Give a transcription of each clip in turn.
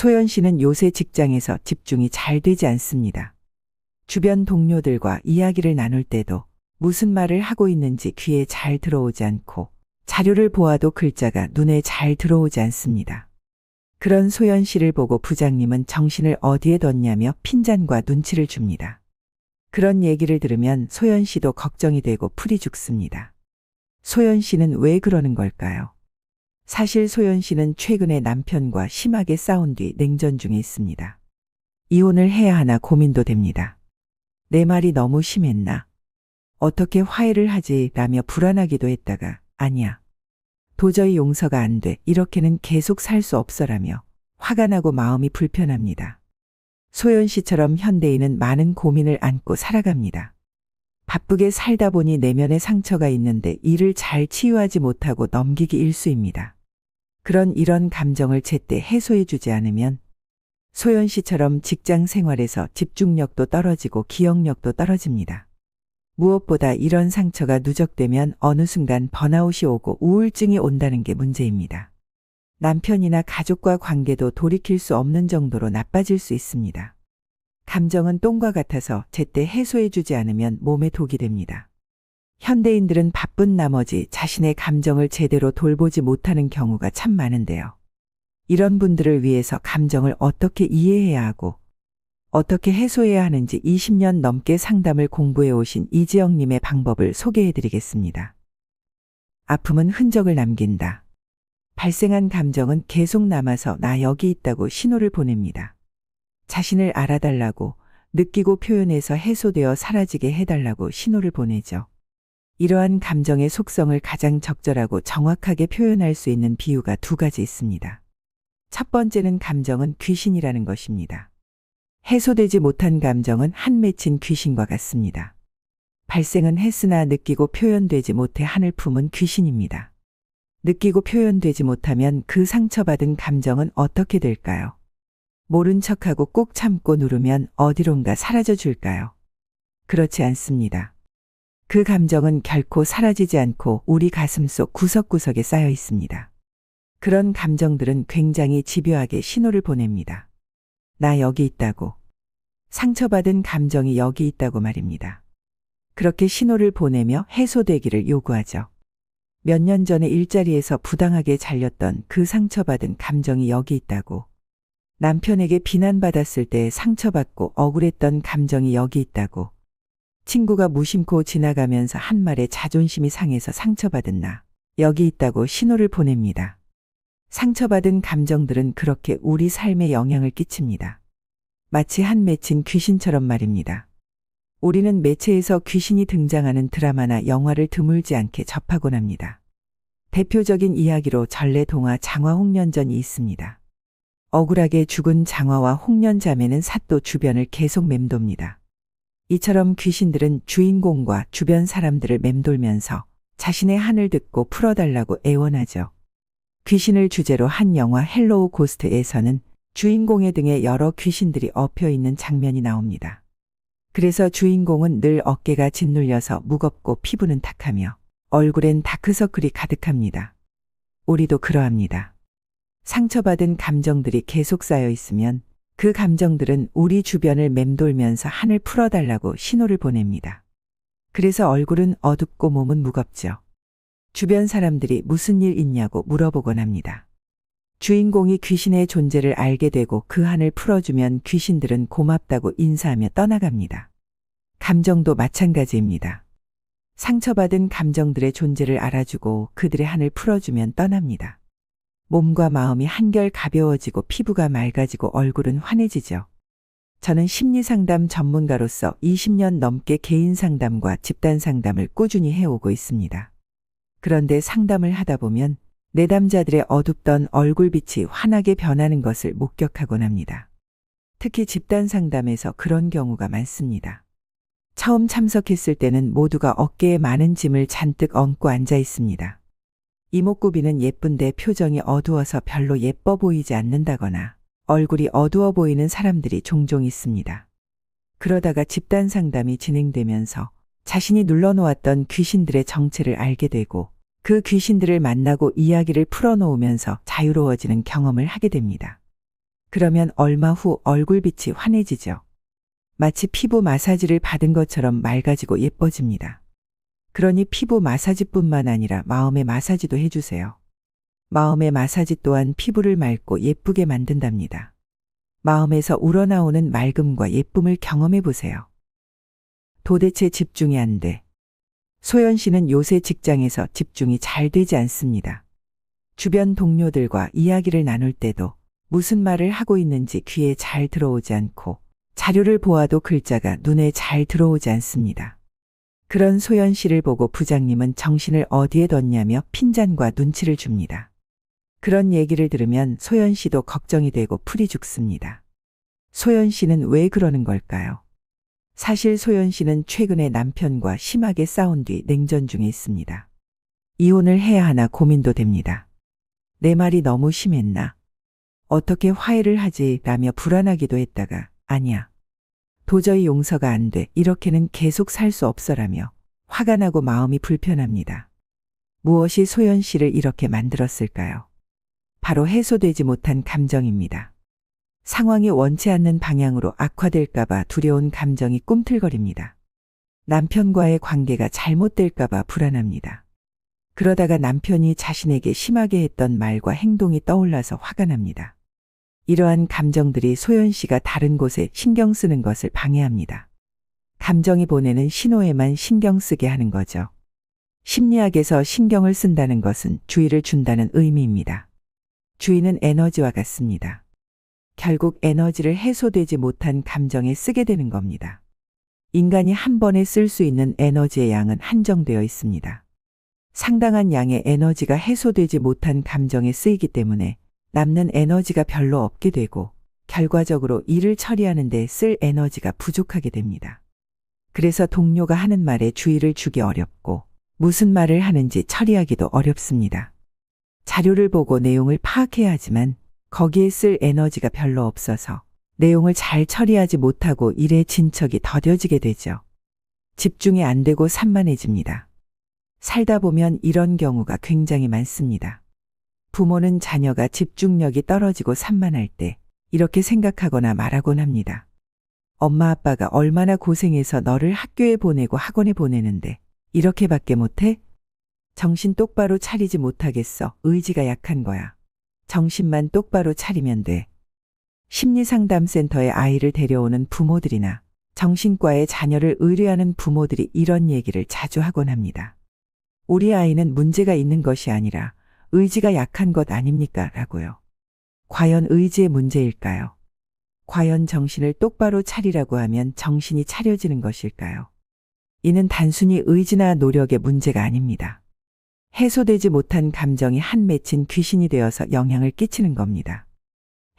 소연 씨는 요새 직장에서 집중이 잘 되지 않습니다. 주변 동료들과 이야기를 나눌 때도 무슨 말을 하고 있는지 귀에 잘 들어오지 않고 자료를 보아도 글자가 눈에 잘 들어오지 않습니다. 그런 소연 씨를 보고 부장님은 정신을 어디에 뒀냐며 핀잔과 눈치를 줍니다. 그런 얘기를 들으면 소연 씨도 걱정이 되고 풀이 죽습니다. 소연 씨는 왜 그러는 걸까요? 사실 소연 씨는 최근에 남편과 심하게 싸운 뒤 냉전 중에 있습니다. 이혼을 해야 하나 고민도 됩니다. 내 말이 너무 심했나? 어떻게 화해를 하지? 라며 불안하기도 했다가 아니야. 도저히 용서가 안 돼. 이렇게는 계속 살 수 없어라며 화가 나고 마음이 불편합니다. 소연 씨처럼 현대인은 많은 고민을 안고 살아갑니다. 바쁘게 살다 보니 내면에 상처가 있는데 이를 잘 치유하지 못하고 넘기기 일쑤입니다. 이런 감정을 제때 해소해 주지 않으면 소연 씨처럼 직장 생활에서 집중력도 떨어지고 기억력도 떨어집니다. 무엇보다 이런 상처가 누적되면 어느 순간 번아웃이 오고 우울증이 온다는 게 문제입니다. 남편이나 가족과 관계도 돌이킬 수 없는 정도로 나빠질 수 있습니다. 감정은 똥과 같아서 제때 해소해 주지 않으면 몸에 독이 됩니다. 현대인들은 바쁜 나머지 자신의 감정을 제대로 돌보지 못하는 경우가 참 많은데요. 이런 분들을 위해서 감정을 어떻게 이해해야 하고 어떻게 해소해야 하는지 20년 넘게 상담을 공부해 오신 이지영님의 방법을 소개해 드리겠습니다. 아픔은 흔적을 남긴다. 발생한 감정은 계속 남아서 나 여기 있다고 신호를 보냅니다. 자신을 알아달라고, 느끼고 표현해서 해소되어 사라지게 해달라고 신호를 보내죠. 이러한 감정의 속성을 가장 적절하고 정확하게 표현할 수 있는 비유가 두 가지 있습니다. 첫 번째는 감정은 귀신이라는 것입니다. 해소되지 못한 감정은 한 맺힌 귀신과 같습니다. 발생은 했으나 느끼고 표현되지 못해 한을 품은 귀신입니다. 느끼고 표현되지 못하면 그 상처받은 감정은 어떻게 될까요? 모른 척하고 꾹 참고 누르면 어디론가 사라져 줄까요? 그렇지 않습니다. 그 감정은 결코 사라지지 않고 우리 가슴속 구석구석에 쌓여 있습니다. 그런 감정들은 굉장히 집요하게 신호를 보냅니다. 나 여기 있다고. 상처받은 감정이 여기 있다고 말입니다. 그렇게 신호를 보내며 해소되기를 요구하죠. 몇 년 전에 일자리에서 부당하게 잘렸던 그 상처받은 감정이 여기 있다고. 남편에게 비난받았을 때 상처받고 억울했던 감정이 여기 있다고. 친구가 무심코 지나가면서 한 말에 자존심이 상해서 상처받은 나. 여기 있다고 신호를 보냅니다. 상처받은 감정들은 그렇게 우리 삶에 영향을 끼칩니다. 마치 한 맺힌 귀신처럼 말입니다. 우리는 매체에서 귀신이 등장하는 드라마나 영화를 드물지 않게 접하곤 합니다. 대표적인 이야기로 전래동화 장화홍련전이 있습니다. 억울하게 죽은 장화와 홍련 자매는 사또 주변을 계속 맴돕니다. 이처럼 귀신들은 주인공과 주변 사람들을 맴돌면서 자신의 한을 듣고 풀어달라고 애원하죠. 귀신을 주제로 한 영화 헬로우 고스트에서는 주인공의 등에 여러 귀신들이 엎여 있는 장면이 나옵니다. 그래서 주인공은 늘 어깨가 짓눌려서 무겁고 피부는 탁하며 얼굴엔 다크서클이 가득합니다. 우리도 그러합니다. 상처받은 감정들이 계속 쌓여 있으면 그 감정들은 우리 주변을 맴돌면서 한을 풀어달라고 신호를 보냅니다. 그래서 얼굴은 어둡고 몸은 무겁죠. 주변 사람들이 무슨 일 있냐고 물어보곤 합니다. 주인공이 귀신의 존재를 알게 되고 그 한을 풀어주면 귀신들은 고맙다고 인사하며 떠나갑니다. 감정도 마찬가지입니다. 상처받은 감정들의 존재를 알아주고 그들의 한을 풀어주면 떠납니다. 몸과 마음이 한결 가벼워지고 피부가 맑아지고 얼굴은 환해지죠. 저는 심리상담 전문가로서 20년 넘게 개인 상담과 집단 상담을 꾸준히 해오고 있습니다. 그런데 상담을 하다 보면 내담자들의 어둡던 얼굴빛이 환하게 변하는 것을 목격하곤 합니다. 특히 집단 상담에서 그런 경우가 많습니다. 처음 참석했을 때는 모두가 어깨에 많은 짐을 잔뜩 얹고 앉아 있습니다. 이목구비는 예쁜데 표정이 어두워서 별로 예뻐 보이지 않는다거나 얼굴이 어두워 보이는 사람들이 종종 있습니다. 그러다가 집단 상담이 진행되면서 자신이 눌러놓았던 귀신들의 정체를 알게 되고 그 귀신들을 만나고 이야기를 풀어놓으면서 자유로워지는 경험을 하게 됩니다. 그러면 얼마 후 얼굴빛이 환해지죠. 마치 피부 마사지를 받은 것처럼 맑아지고 예뻐집니다. 그러니 피부 마사지뿐만 아니라 마음의 마사지도 해주세요. 마음의 마사지 또한 피부를 맑고 예쁘게 만든답니다. 마음에서 우러나오는 맑음과 예쁨을 경험해 보세요. 도대체 집중이 안 돼. 소연 씨는 요새 직장에서 집중이 잘 되지 않습니다. 주변 동료들과 이야기를 나눌 때도 무슨 말을 하고 있는지 귀에 잘 들어오지 않고 자료를 보아도 글자가 눈에 잘 들어오지 않습니다. 그런 소연 씨를 보고 부장님은 정신을 어디에 뒀냐며 핀잔과 눈치를 줍니다. 그런 얘기를 들으면 소연 씨도 걱정이 되고 풀이 죽습니다. 소연 씨는 왜 그러는 걸까요? 사실 소연 씨는 최근에 남편과 심하게 싸운 뒤 냉전 중에 있습니다. 이혼을 해야 하나 고민도 됩니다. 내 말이 너무 심했나? 어떻게 화해를 하지? 라며 불안하기도 했다가 아니야. 도저히 용서가 안 돼. 이렇게는 계속 살 수 없어라며 화가 나고 마음이 불편합니다. 무엇이 소연 씨를 이렇게 만들었을까요? 바로 해소되지 못한 감정입니다. 상황이 원치 않는 방향으로 악화될까봐 두려운 감정이 꿈틀거립니다. 남편과의 관계가 잘못될까봐 불안합니다. 그러다가 남편이 자신에게 심하게 했던 말과 행동이 떠올라서 화가 납니다. 이러한 감정들이 소연 씨가 다른 곳에 신경 쓰는 것을 방해합니다. 감정이 보내는 신호에만 신경 쓰게 하는 거죠. 심리학에서 신경을 쓴다는 것은 주의를 준다는 의미입니다. 주의는 에너지와 같습니다. 결국 에너지를 해소되지 못한 감정에 쓰게 되는 겁니다. 인간이 한 번에 쓸 수 있는 에너지의 양은 한정되어 있습니다. 상당한 양의 에너지가 해소되지 못한 감정에 쓰이기 때문에 남는 에너지가 별로 없게 되고 결과적으로 일을 처리하는 데 쓸 에너지가 부족하게 됩니다. 그래서 동료가 하는 말에 주의를 주기 어렵고 무슨 말을 하는지 처리하기도 어렵습니다. 자료를 보고 내용을 파악해야 하지만 거기에 쓸 에너지가 별로 없어서 내용을 잘 처리하지 못하고 일의 진척이 더뎌지게 되죠. 집중이 안 되고 산만해집니다. 살다 보면 이런 경우가 굉장히 많습니다. 부모는 자녀가 집중력이 떨어지고 산만할 때 이렇게 생각하거나 말하곤 합니다. 엄마 아빠가 얼마나 고생해서 너를 학교에 보내고 학원에 보내는데 이렇게밖에 못해? 정신 똑바로 차리지 못하겠어. 의지가 약한 거야. 정신만 똑바로 차리면 돼. 심리상담센터에 아이를 데려오는 부모들이나 정신과에 자녀를 의뢰하는 부모들이 이런 얘기를 자주 하곤 합니다. 우리 아이는 문제가 있는 것이 아니라 의지가 약한 것 아닙니까? 라고요. 과연 의지의 문제일까요? 과연 정신을 똑바로 차리라고 하면 정신이 차려지는 것일까요? 이는 단순히 의지나 노력의 문제가 아닙니다. 해소되지 못한 감정이 한 맺힌 귀신이 되어서 영향을 끼치는 겁니다.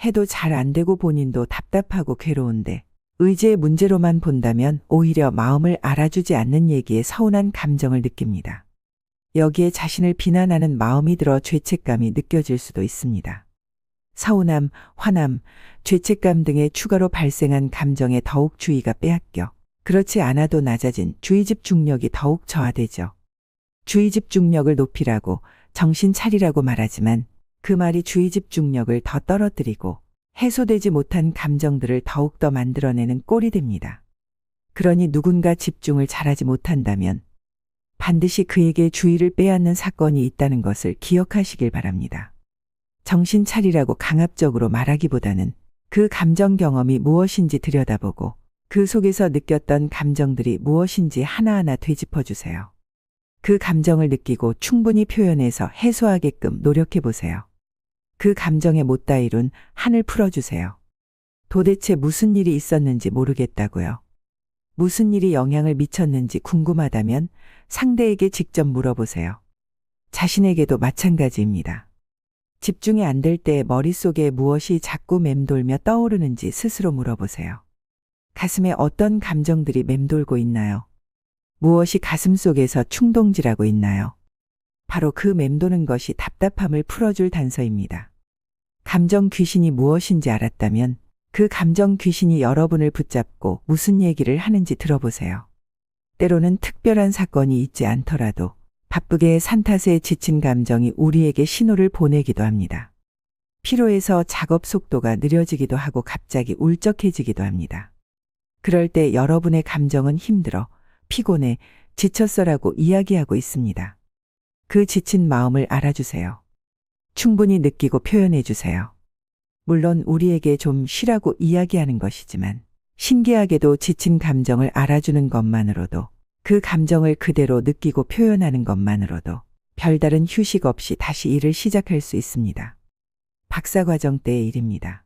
해도 잘 안 되고 본인도 답답하고 괴로운데 의지의 문제로만 본다면 오히려 마음을 알아주지 않는 얘기에 서운한 감정을 느낍니다. 여기에 자신을 비난하는 마음이 들어 죄책감이 느껴질 수도 있습니다. 서운함, 화남, 죄책감 등의 추가로 발생한 감정에 더욱 주의가 빼앗겨 그렇지 않아도 낮아진 주의 집중력이 더욱 저하되죠. 주의 집중력을 높이라고 정신 차리라고 말하지만 그 말이 주의 집중력을 더 떨어뜨리고 해소되지 못한 감정들을 더욱더 만들어내는 꼴이 됩니다. 그러니 누군가 집중을 잘하지 못한다면 반드시 그에게 주의를 빼앗는 사건이 있다는 것을 기억하시길 바랍니다. 정신 차리라고 강압적으로 말하기보다는 그 감정 경험이 무엇인지 들여다보고 그 속에서 느꼈던 감정들이 무엇인지 하나하나 되짚어주세요. 그 감정을 느끼고 충분히 표현해서 해소하게끔 노력해보세요. 그 감정에 못다 이룬 한을 풀어주세요. 도대체 무슨 일이 있었는지 모르겠다고요. 무슨 일이 영향을 미쳤는지 궁금하다면 상대에게 직접 물어보세요. 자신에게도 마찬가지입니다. 집중이 안 될 때 머릿속에 무엇이 자꾸 맴돌며 떠오르는지 스스로 물어보세요. 가슴에 어떤 감정들이 맴돌고 있나요? 무엇이 가슴속에서 충동질하고 있나요? 바로 그 맴도는 것이 답답함을 풀어줄 단서입니다. 감정 귀신이 무엇인지 알았다면 그 감정 귀신이 여러분을 붙잡고 무슨 얘기를 하는지 들어보세요. 때로는 특별한 사건이 있지 않더라도 바쁘게 산 탓에 지친 감정이 우리에게 신호를 보내기도 합니다. 피로해서 작업 속도가 느려지기도 하고 갑자기 울적해지기도 합니다. 그럴 때 여러분의 감정은 힘들어, 피곤해, 지쳤어라고 이야기하고 있습니다. 그 지친 마음을 알아주세요. 충분히 느끼고 표현해 주세요. 물론 우리에게 좀 쉬라고 이야기하는 것이지만 신기하게도 지친 감정을 알아주는 것만으로도 그 감정을 그대로 느끼고 표현하는 것만으로도 별다른 휴식 없이 다시 일을 시작할 수 있습니다. 박사과정 때의 일입니다.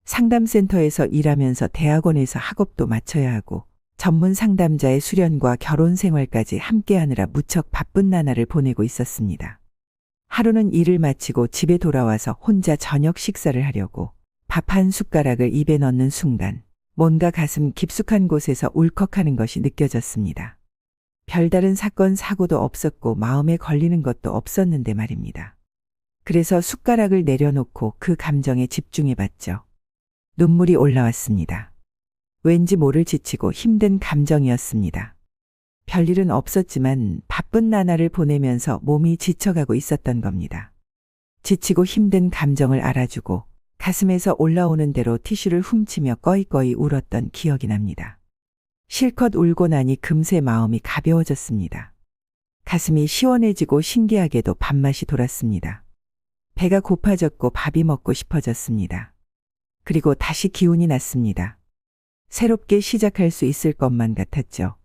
상담센터에서 일하면서 대학원에서 학업도 마쳐야 하고 전문 상담자의 수련과 결혼 생활까지 함께하느라 무척 바쁜 나날을 보내고 있었습니다. 하루는 일을 마치고 집에 돌아와서 혼자 저녁 식사를 하려고 밥 한 숟가락을 입에 넣는 순간 뭔가 가슴 깊숙한 곳에서 울컥하는 것이 느껴졌습니다. 별다른 사건 사고도 없었고 마음에 걸리는 것도 없었는데 말입니다. 그래서 숟가락을 내려놓고 그 감정에 집중해 봤죠. 눈물이 올라왔습니다. 왠지 모를 지치고 힘든 감정이었습니다. 별일은 없었지만 바쁜 나날을 보내면서 몸이 지쳐가고 있었던 겁니다. 지치고 힘든 감정을 알아주고 가슴에서 올라오는 대로 티슈를 훔치며 꺼이꺼이 울었던 기억이 납니다. 실컷 울고 나니 금세 마음이 가벼워졌습니다. 가슴이 시원해지고 신기하게도 밥맛이 돌았습니다. 배가 고파졌고 밥이 먹고 싶어졌습니다. 그리고 다시 기운이 났습니다. 새롭게 시작할 수 있을 것만 같았죠.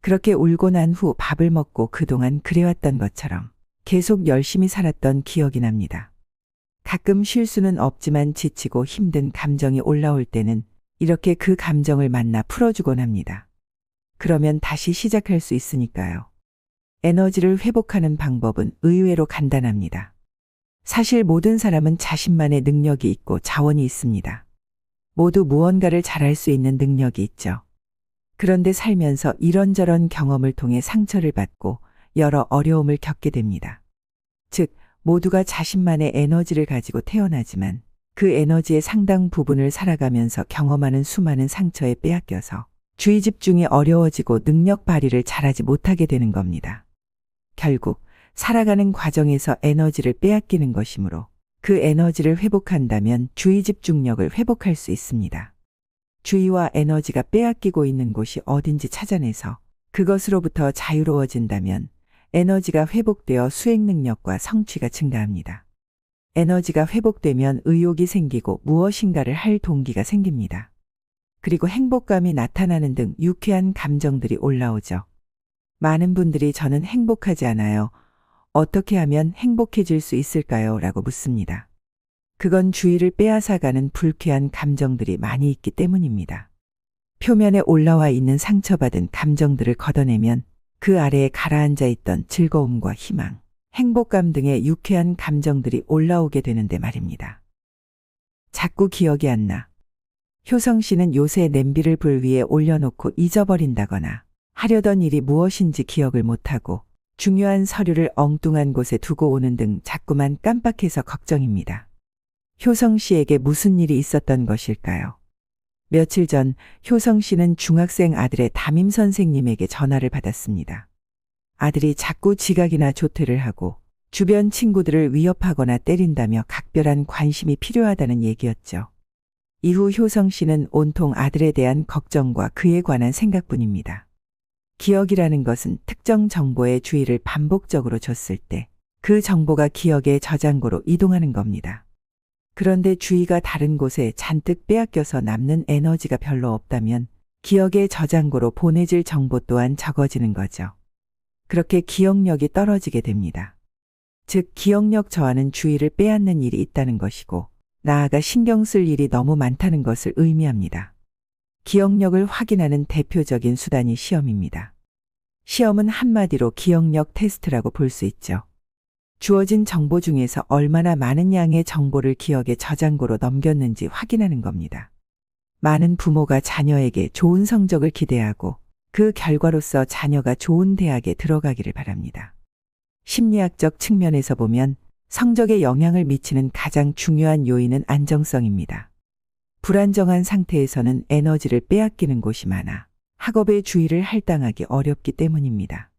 그렇게 울고 난 후 밥을 먹고 그동안 그래왔던 것처럼 계속 열심히 살았던 기억이 납니다. 가끔 쉴 수는 없지만 지치고 힘든 감정이 올라올 때는 이렇게 그 감정을 만나 풀어주곤 합니다. 그러면 다시 시작할 수 있으니까요. 에너지를 회복하는 방법은 의외로 간단합니다. 사실 모든 사람은 자신만의 능력이 있고 자원이 있습니다. 모두 무언가를 잘할 수 있는 능력이 있죠. 그런데 살면서 이런저런 경험을 통해 상처를 받고 여러 어려움을 겪게 됩니다. 즉, 모두가 자신만의 에너지를 가지고 태어나지만 그 에너지의 상당 부분을 살아가면서 경험하는 수많은 상처에 빼앗겨서 주의 집중이 어려워지고 능력 발휘를 잘하지 못하게 되는 겁니다. 결국 살아가는 과정에서 에너지를 빼앗기는 것이므로 그 에너지를 회복한다면 주의 집중력을 회복할 수 있습니다. 주의와 에너지가 빼앗기고 있는 곳이 어딘지 찾아내서 그것으로부터 자유로워진다면 에너지가 회복되어 수행 능력과 성취가 증가합니다. 에너지가 회복되면 의욕이 생기고 무엇인가를 할 동기가 생깁니다. 그리고 행복감이 나타나는 등 유쾌한 감정들이 올라오죠. 많은 분들이 저는 행복하지 않아요. 어떻게 하면 행복해질 수 있을까요? 라고 묻습니다. 그건 주의를 빼앗아가는 불쾌한 감정들이 많이 있기 때문입니다. 표면에 올라와 있는 상처받은 감정들을 걷어내면 그 아래에 가라앉아 있던 즐거움과 희망, 행복감 등의 유쾌한 감정들이 올라오게 되는데 말입니다. 자꾸 기억이 안 나. 효성 씨는 요새 냄비를 불 위에 올려놓고 잊어버린다거나 하려던 일이 무엇인지 기억을 못하고 중요한 서류를 엉뚱한 곳에 두고 오는 등 자꾸만 깜빡해서 걱정입니다. 효성 씨에게 무슨 일이 있었던 것일까요? 며칠 전 효성 씨는 중학생 아들의 담임 선생님에게 전화를 받았습니다. 아들이 자꾸 지각이나 조퇴를 하고 주변 친구들을 위협하거나 때린다며 각별한 관심이 필요하다는 얘기였죠. 이후 효성 씨는 온통 아들에 대한 걱정과 그에 관한 생각뿐입니다. 기억이라는 것은 특정 정보의 주의를 반복적으로 줬을 때 그 정보가 기억의 저장고로 이동하는 겁니다. 그런데 주의가 다른 곳에 잔뜩 빼앗겨서 남는 에너지가 별로 없다면 기억의 저장고로 보내질 정보 또한 적어지는 거죠. 그렇게 기억력이 떨어지게 됩니다. 즉, 기억력 저하는 주의를 빼앗는 일이 있다는 것이고 나아가 신경 쓸 일이 너무 많다는 것을 의미합니다. 기억력을 확인하는 대표적인 수단이 시험입니다. 시험은 한마디로 기억력 테스트라고 볼 수 있죠. 주어진 정보 중에서 얼마나 많은 양의 정보를 기억의 저장고로 넘겼는지 확인하는 겁니다. 많은 부모가 자녀에게 좋은 성적을 기대하고 그 결과로서 자녀가 좋은 대학에 들어가기를 바랍니다. 심리학적 측면에서 보면 성적에 영향을 미치는 가장 중요한 요인은 안정성입니다. 불안정한 상태에서는 에너지를 빼앗기는 곳이 많아 학업에 주의를 할당하기 어렵기 때문입니다.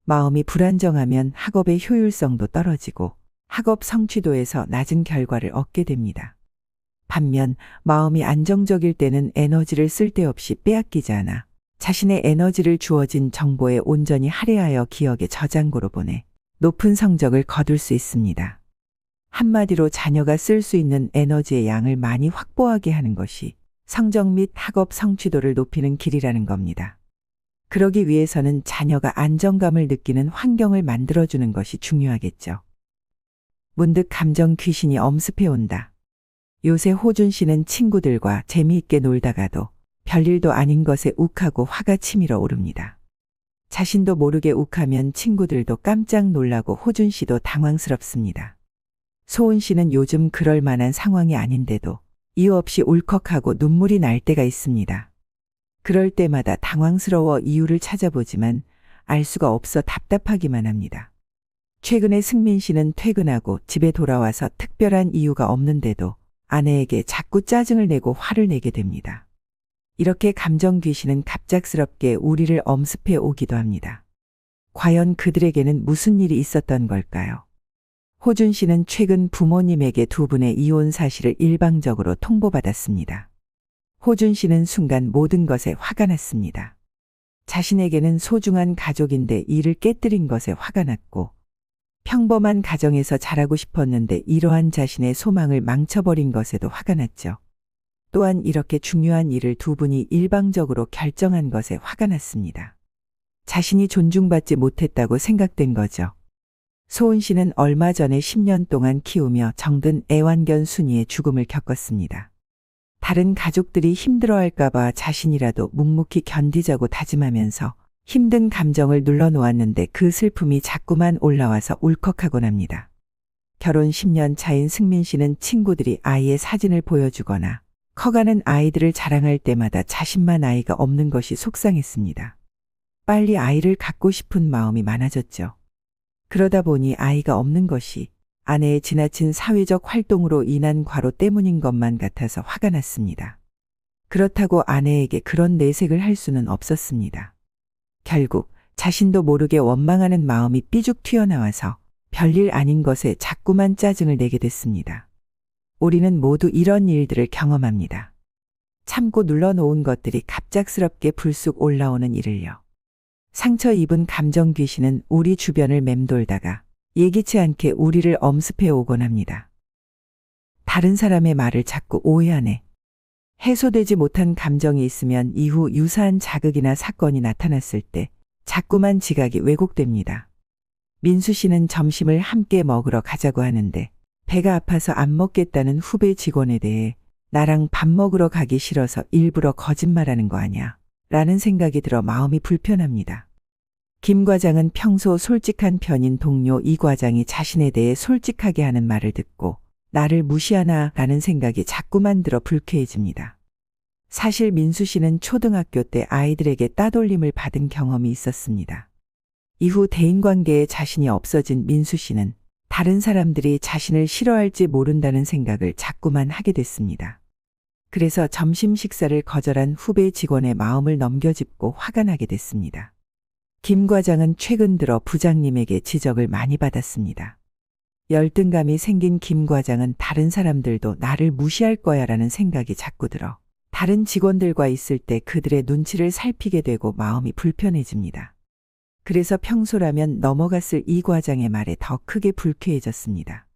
마음이 불안정하면 학업의 효율성도 떨어지고 학업 성취도에서 낮은 결과를 얻게 됩니다. 반면 마음이 안정적일 때는 에너지를 쓸데없이 빼앗기지 않아 자신의 에너지를 주어진 정보에 온전히 할애하여 기억의 저장고로 보내 높은 성적을 거둘 수 있습니다. 한마디로 자녀가 쓸 수 있는 에너지의 양을 많이 확보하게 하는 것이 성적 및 학업 성취도를 높이는 길이라는 겁니다. 그러기 위해서는 자녀가 안정감을 느끼는 환경을 만들어주는 것이 중요하겠죠. 문득 감정 귀신이 엄습해 온다. 요새 호준 씨는 친구들과 재미있게 놀다가도 별일도 아닌 것에 욱하고 화가 치밀어 오릅니다. 자신도 모르게 욱하면 친구들도 깜짝 놀라고 호준 씨도 당황스럽습니다. 소은 씨는 요즘 그럴 만한 상황이 아닌데도 이유 없이 울컥하고 눈물이 날 때가 있습니다. 그럴 때마다 당황스러워 이유를 찾아보지만 알 수가 없어 답답하기만 합니다. 최근에 승민 씨는 퇴근하고 집에 돌아와서 특별한 이유가 없는데도 아내에게 자꾸 짜증을 내고 화를 내게 됩니다. 이렇게 감정 귀신은 갑작스럽게 우리를 엄습해 오기도 합니다. 과연 그들에게는 무슨 일이 있었던 걸까요? 호준 씨는 최근 부모님에게 두 분의 이혼 사실을 일방적으로 통보받았습니다. 호준 씨는 순간 모든 것에 화가 났습니다. 자신에게는 소중한 가족인데 이를 깨뜨린 것에 화가 났고, 평범한 가정에서 자라고 싶었는데 이러한 자신의 소망을 망쳐버린 것에도 화가 났죠. 또한 이렇게 중요한 일을 두 분이 일방적으로 결정한 것에 화가 났습니다. 자신이 존중받지 못했다고 생각된 거죠. 소은 씨는 얼마 전에 10년 동안 키우며 정든 애완견 순이의 죽음을 겪었습니다. 다른 가족들이 힘들어할까봐 자신이라도 묵묵히 견디자고 다짐하면서 힘든 감정을 눌러놓았는데 그 슬픔이 자꾸만 올라와서 울컥하곤 합니다. 결혼 10년 차인 승민 씨는 친구들이 아이의 사진을 보여주거나 커가는 아이들을 자랑할 때마다 자신만 아이가 없는 것이 속상했습니다. 빨리 아이를 갖고 싶은 마음이 많아졌죠. 그러다 보니 아이가 없는 것이 아내의 지나친 사회적 활동으로 인한 과로 때문인 것만 같아서 화가 났습니다. 그렇다고 아내에게 그런 내색을 할 수는 없었습니다. 결국 자신도 모르게 원망하는 마음이 삐죽 튀어나와서 별일 아닌 것에 자꾸만 짜증을 내게 됐습니다. 우리는 모두 이런 일들을 경험합니다. 참고 눌러놓은 것들이 갑작스럽게 불쑥 올라오는 일을요. 상처 입은 감정 귀신은 우리 주변을 맴돌다가 예기치 않게 우리를 엄습해 오곤 합니다. 다른 사람의 말을 자꾸 오해하네. 해소되지 못한 감정이 있으면 이후 유사한 자극이나 사건이 나타났을 때 자꾸만 지각이 왜곡됩니다. 민수 씨는 점심을 함께 먹으러 가자고 하는데 배가 아파서 안 먹겠다는 후배 직원에 대해 나랑 밥 먹으러 가기 싫어서 일부러 거짓말하는 거 아냐? 라는 생각이 들어 마음이 불편합니다. 김 과장은 평소 솔직한 편인 동료 이 과장이 자신에 대해 솔직하게 하는 말을 듣고 나를 무시하나 라는 생각이 자꾸만 들어 불쾌해집니다. 사실 민수 씨는 초등학교 때 아이들에게 따돌림을 받은 경험이 있었습니다. 이후 대인관계에 자신이 없어진 민수 씨는 다른 사람들이 자신을 싫어할지 모른다는 생각을 자꾸만 하게 됐습니다. 그래서 점심 식사를 거절한 후배 직원의 마음을 넘겨짚고 화가 나게 됐습니다. 김 과장은 최근 들어 부장님에게 지적을 많이 받았습니다. 열등감이 생긴 김 과장은 다른 사람들도 나를 무시할 거야 라는 생각이 자꾸 들어 다른 직원들과 있을 때 그들의 눈치를 살피게 되고 마음이 불편해집니다. 그래서 평소라면 넘어갔을 이 과장의 말에 더 크게 불쾌해졌습니다.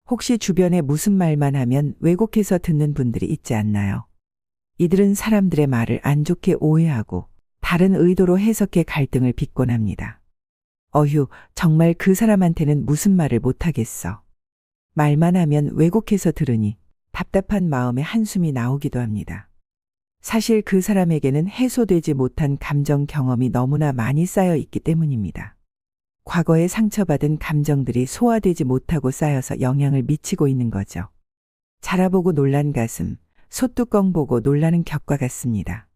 혹시 주변에 무슨 말만 하면 왜곡해서 듣는 분들이 있지 않나요? 이들은 사람들의 말을 안 좋게 오해하고 다른 의도로 해석해 갈등을 빚곤 합니다. 어휴, 정말 그 사람한테는 무슨 말을 못하겠어. 말만 하면 왜곡해서 들으니 답답한 마음에 한숨이 나오기도 합니다. 사실 그 사람에게는 해소되지 못한 감정 경험이 너무나 많이 쌓여 있기 때문입니다. 과거에 상처받은 감정들이 소화되지 못하고 쌓여서 영향을 미치고 있는 거죠. 자라보고 놀란 가슴, 소뚜껑 보고 놀라는 격과 같습니다.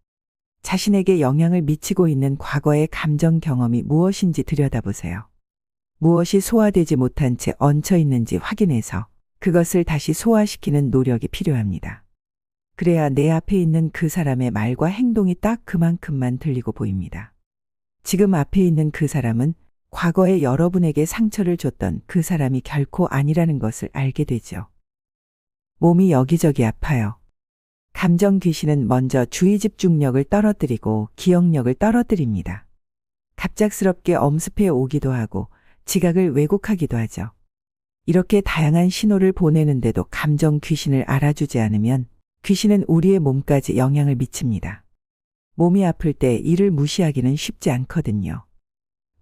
자신에게 영향을 미치고 있는 과거의 감정 경험이 무엇인지 들여다보세요. 무엇이 소화되지 못한 채 얹혀 있는지 확인해서 그것을 다시 소화시키는 노력이 필요합니다. 그래야 내 앞에 있는 그 사람의 말과 행동이 딱 그만큼만 들리고 보입니다. 지금 앞에 있는 그 사람은 과거에 여러분에게 상처를 줬던 그 사람이 결코 아니라는 것을 알게 되죠. 몸이 여기저기 아파요. 감정 귀신은 먼저 주의 집중력을 떨어뜨리고 기억력을 떨어뜨립니다. 갑작스럽게 엄습해 오기도 하고 지각을 왜곡하기도 하죠. 이렇게 다양한 신호를 보내는데도 감정 귀신을 알아주지 않으면 귀신은 우리의 몸까지 영향을 미칩니다. 몸이 아플 때 이를 무시하기는 쉽지 않거든요.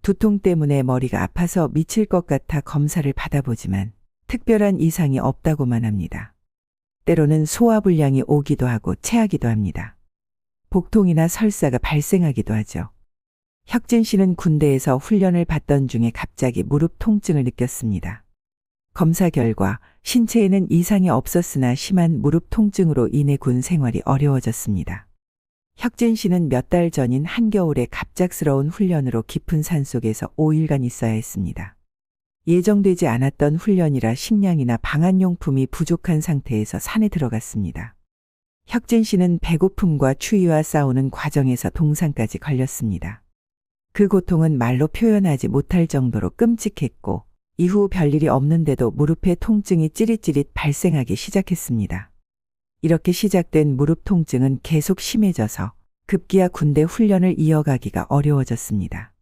두통 때문에 머리가 아파서 미칠 것 같아 검사를 받아보지만 특별한 이상이 없다고만 합니다. 때로는 소화불량이 오기도 하고 체하기도 합니다. 복통이나 설사가 발생하기도 하죠. 혁진 씨는 군대에서 훈련을 받던 중에 갑자기 무릎 통증을 느꼈습니다. 검사 결과 신체에는 이상이 없었으나 심한 무릎 통증으로 인해 군 생활이 어려워졌습니다. 혁진 씨는 몇 달 전인 한겨울에 갑작스러운 훈련으로 깊은 산속에서 5일간 있어야 했습니다. 예정되지 않았던 훈련이라 식량이나 방한용품이 부족한 상태에서 산에 들어갔습니다. 혁진 씨는 배고픔과 추위와 싸우는 과정에서 동상까지 걸렸습니다. 그 고통은 말로 표현하지 못할 정도로 끔찍했고 이후 별일이 없는데도 무릎에 통증이 찌릿찌릿 발생하기 시작했습니다. 이렇게 시작된 무릎 통증은 계속 심해져서 급기야 군대 훈련을 이어가기가 어려워졌습니다.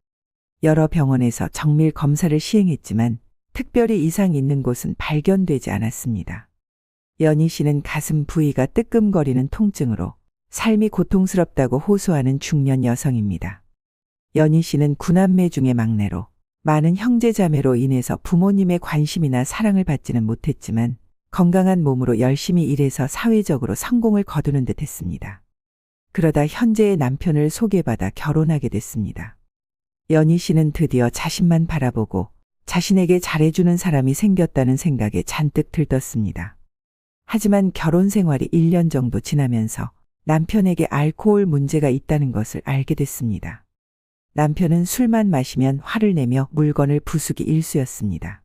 여러 병원에서 정밀 검사를 시행했지만 특별히 이상 있는 곳은 발견되지 않았습니다. 연희 씨는 가슴 부위가 뜨끔거리는 통증으로 삶이 고통스럽다고 호소하는 중년 여성입니다. 연희 씨는 구남매 중에 막내로 많은 형제자매로 인해서 부모님의 관심이나 사랑을 받지는 못했지만 건강한 몸으로 열심히 일해서 사회적으로 성공을 거두는 듯 했습니다. 그러다 현재의 남편을 소개받아 결혼하게 됐습니다. 연희 씨는 드디어 자신만 바라보고 자신에게 잘해주는 사람이 생겼다는 생각에 잔뜩 들떴습니다. 하지만 결혼 생활이 1년 정도 지나면서 남편에게 알코올 문제가 있다는 것을 알게 됐습니다. 남편은 술만 마시면 화를 내며 물건을 부수기 일쑤였습니다.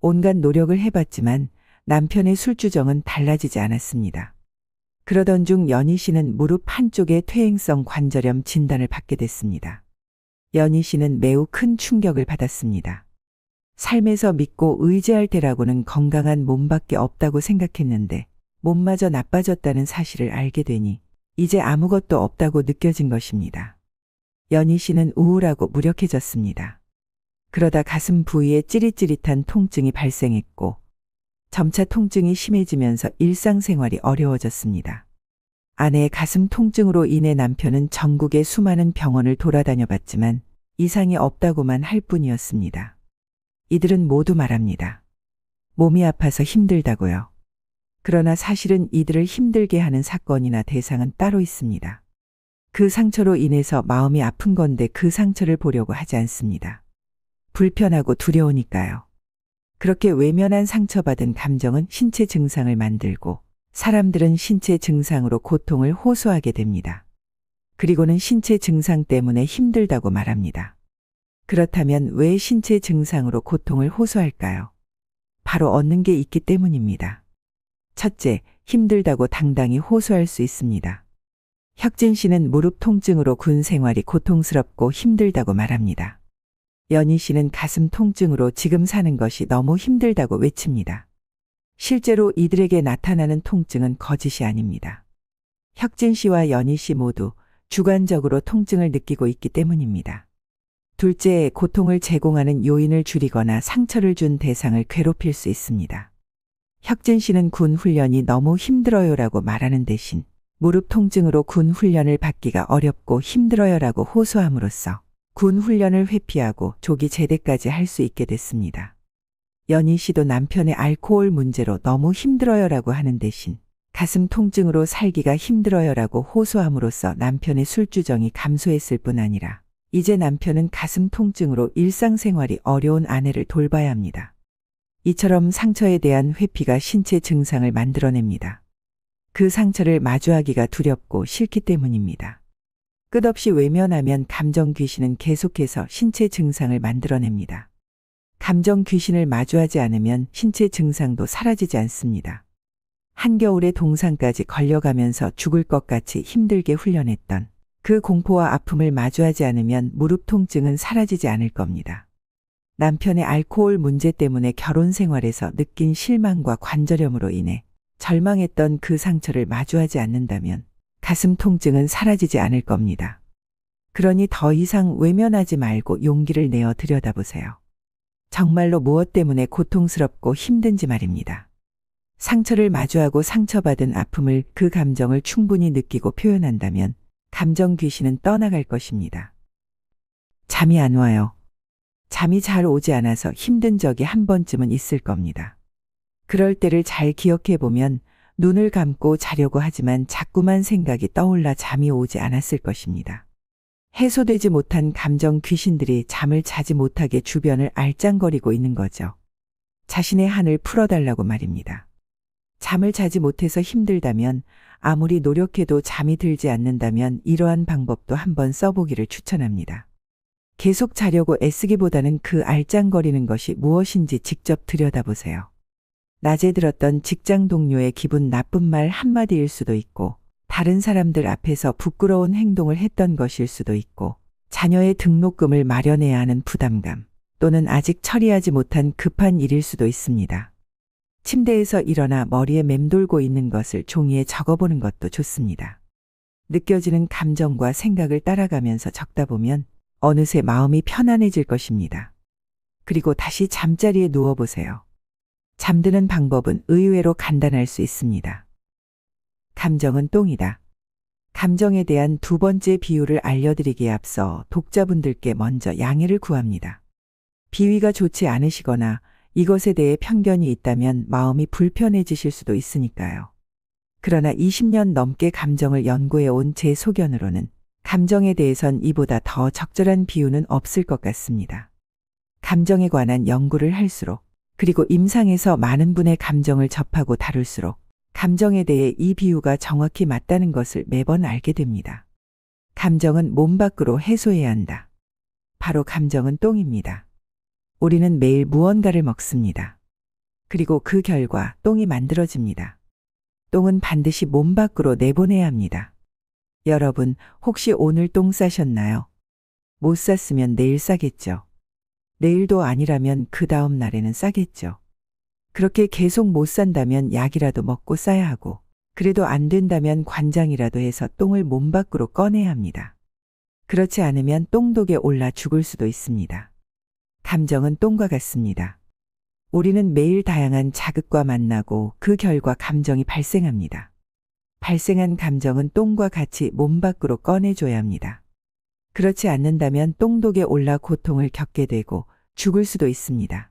온갖 노력을 해봤지만 남편의 술주정은 달라지지 않았습니다. 그러던 중 연희 씨는 무릎 한쪽에 퇴행성 관절염 진단을 받게 됐습니다. 연희 씨는 매우 큰 충격을 받았습니다. 삶에서 믿고 의지할 때라고는 건강한 몸밖에 없다고 생각했는데 몸마저 나빠졌다는 사실을 알게 되니 이제 아무것도 없다고 느껴진 것입니다. 연희 씨는 우울하고 무력해졌습니다. 그러다 가슴 부위에 찌릿찌릿한 통증이 발생했고 점차 통증이 심해지면서 일상생활이 어려워졌습니다. 아내의 가슴 통증으로 인해 남편은 전국의 수많은 병원을 돌아다녀 봤지만 이상이 없다고만 할 뿐이었습니다. 이들은 모두 말합니다. 몸이 아파서 힘들다고요. 그러나 사실은 이들을 힘들게 하는 사건이나 대상은 따로 있습니다. 그 상처로 인해서 마음이 아픈 건데 그 상처를 보려고 하지 않습니다. 불편하고 두려우니까요. 그렇게 외면한 상처받은 감정은 신체 증상을 만들고 사람들은 신체 증상으로 고통을 호소하게 됩니다. 그리고는 신체 증상 때문에 힘들다고 말합니다. 그렇다면 왜 신체 증상으로 고통을 호소할까요? 바로 얻는 게 있기 때문입니다. 첫째, 힘들다고 당당히 호소할 수 있습니다. 혁진 씨는 무릎 통증으로 군 생활이 고통스럽고 힘들다고 말합니다. 연희 씨는 가슴 통증으로 지금 사는 것이 너무 힘들다고 외칩니다. 실제로 이들에게 나타나는 통증은 거짓이 아닙니다. 혁진 씨와 연희 씨 모두 주관적으로 통증을 느끼고 있기 때문입니다. 둘째, 고통을 제공하는 요인을 줄이거나 상처를 준 대상을 괴롭힐 수 있습니다. 혁진 씨는 군 훈련이 너무 힘들어요라고 말하는 대신 무릎 통증으로 군 훈련을 받기가 어렵고 힘들어요라고 호소함으로써 군 훈련을 회피하고 조기 제대까지 할 수 있게 됐습니다. 연희 씨도 남편의 알코올 문제로 너무 힘들어요라고 하는 대신 가슴 통증으로 살기가 힘들어요라고 호소함으로써 남편의 술주정이 감소했을 뿐 아니라 이제 남편은 가슴 통증으로 일상생활이 어려운 아내를 돌봐야 합니다. 이처럼 상처에 대한 회피가 신체 증상을 만들어냅니다. 그 상처를 마주하기가 두렵고 싫기 때문입니다. 끝없이 외면하면 감정 귀신은 계속해서 신체 증상을 만들어냅니다. 감정 귀신을 마주하지 않으면 신체 증상도 사라지지 않습니다. 한겨울에 동상까지 걸려가면서 죽을 것 같이 힘들게 훈련했던 그 공포와 아픔을 마주하지 않으면 무릎 통증은 사라지지 않을 겁니다. 남편의 알코올 문제 때문에 결혼 생활에서 느낀 실망과 관절염으로 인해 절망했던 그 상처를 마주하지 않는다면 가슴 통증은 사라지지 않을 겁니다. 그러니 더 이상 외면하지 말고 용기를 내어 들여다보세요. 정말로 무엇 때문에 고통스럽고 힘든지 말입니다. 상처를 마주하고 상처받은 아픔을, 그 감정을 충분히 느끼고 표현한다면 감정 귀신은 떠나갈 것입니다. 잠이 안 와요. 잠이 잘 오지 않아서 힘든 적이 한 번쯤은 있을 겁니다. 그럴 때를 잘 기억해 보면 눈을 감고 자려고 하지만 자꾸만 생각이 떠올라 잠이 오지 않았을 것입니다. 해소되지 못한 감정 귀신들이 잠을 자지 못하게 주변을 알짱거리고 있는 거죠. 자신의 한을 풀어달라고 말입니다. 잠을 자지 못해서 힘들다면, 아무리 노력해도 잠이 들지 않는다면 이러한 방법도 한번 써보기를 추천합니다. 계속 자려고 애쓰기보다는 그 알짱거리는 것이 무엇인지 직접 들여다보세요. 낮에 들었던 직장 동료의 기분 나쁜 말 한마디일 수도 있고, 다른 사람들 앞에서 부끄러운 행동을 했던 것일 수도 있고, 자녀의 등록금을 마련해야 하는 부담감, 또는 아직 처리하지 못한 급한 일일 수도 있습니다. 침대에서 일어나 머리에 맴돌고 있는 것을 종이에 적어보는 것도 좋습니다. 느껴지는 감정과 생각을 따라가면서 적다 보면 어느새 마음이 편안해질 것입니다. 그리고 다시 잠자리에 누워보세요. 잠드는 방법은 의외로 간단할 수 있습니다. 감정은 똥이다. 감정에 대한 두 번째 비유를 알려드리기에 앞서 독자분들께 먼저 양해를 구합니다. 비위가 좋지 않으시거나 이것에 대해 편견이 있다면 마음이 불편해지실 수도 있으니까요. 그러나 20년 넘게 감정을 연구해 온 제 소견으로는 감정에 대해선 이보다 더 적절한 비유는 없을 것 같습니다. 감정에 관한 연구를 할수록, 그리고 임상에서 많은 분의 감정을 접하고 다룰수록 감정에 대해 이 비유가 정확히 맞다는 것을 매번 알게 됩니다. 감정은 몸 밖으로 해소해야 한다. 바로 감정은 똥입니다. 우리는 매일 무언가를 먹습니다. 그리고 그 결과 똥이 만들어집니다. 똥은 반드시 몸 밖으로 내보내야 합니다. 여러분, 혹시 오늘 똥 싸셨나요? 못 쌌으면 내일 싸겠죠. 내일도 아니라면 그 다음 날에는 싸겠죠. 그렇게 계속 못 산다면 약이라도 먹고 싸야 하고, 그래도 안 된다면 관장이라도 해서 똥을 몸 밖으로 꺼내야 합니다. 그렇지 않으면 똥독에 올라 죽을 수도 있습니다. 감정은 똥과 같습니다. 우리는 매일 다양한 자극과 만나고 그 결과 감정이 발생합니다. 발생한 감정은 똥과 같이 몸 밖으로 꺼내줘야 합니다. 그렇지 않는다면 똥독에 올라 고통을 겪게 되고 죽을 수도 있습니다.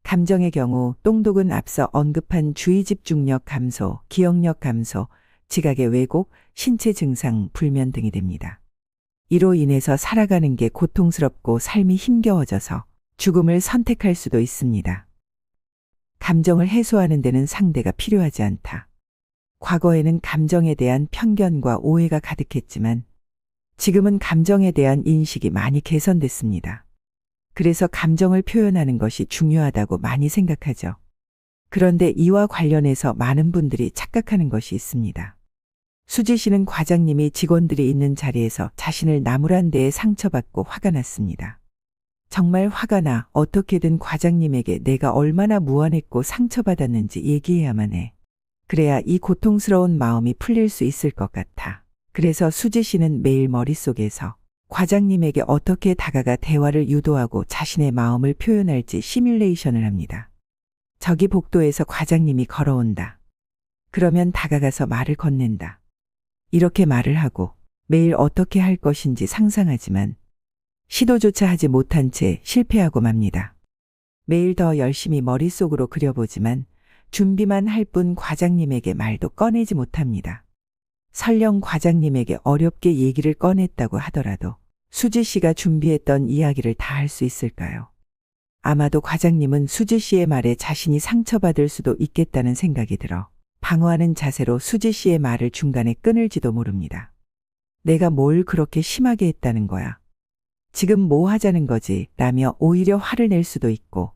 감정의 경우 똥독은 앞서 언급한 주의 집중력 감소, 기억력 감소, 지각의 왜곡, 신체 증상, 불면 등이 됩니다. 이로 인해서 살아가는 게 고통스럽고 삶이 힘겨워져서 죽음을 선택할 수도 있습니다. 감정을 해소하는 데는 상대가 필요하지 않다. 과거에는 감정에 대한 편견과 오해가 가득했지만 지금은 감정에 대한 인식이 많이 개선됐습니다. 그래서 감정을 표현하는 것이 중요하다고 많이 생각하죠. 그런데 이와 관련해서 많은 분들이 착각하는 것이 있습니다. 수지 씨는 과장님이 직원들이 있는 자리에서 자신을 나무란 데에 상처받고 화가 났습니다. 정말 화가 나 어떻게든 과장님에게 내가 얼마나 무안했고 상처받았는지 얘기해야만 해. 그래야 이 고통스러운 마음이 풀릴 수 있을 것 같아. 그래서 수지 씨는 매일 머릿속에서 과장님에게 어떻게 다가가 대화를 유도하고 자신의 마음을 표현할지 시뮬레이션을 합니다. 저기 복도에서 과장님이 걸어온다. 그러면 다가가서 말을 건넨다. 이렇게 말을 하고 매일 어떻게 할 것인지 상상하지만 시도조차 하지 못한 채 실패하고 맙니다. 매일 더 열심히 머릿속으로 그려보지만 준비만 할 뿐 과장님에게 말도 꺼내지 못합니다. 설령 과장님에게 어렵게 얘기를 꺼냈다고 하더라도 수지 씨가 준비했던 이야기를 다 할 수 있을까요? 아마도 과장님은 수지 씨의 말에 자신이 상처받을 수도 있겠다는 생각이 들어 방어하는 자세로 수지 씨의 말을 중간에 끊을지도 모릅니다. 내가 뭘 그렇게 심하게 했다는 거야? 지금 뭐 하자는 거지? 라며 오히려 화를 낼 수도 있고,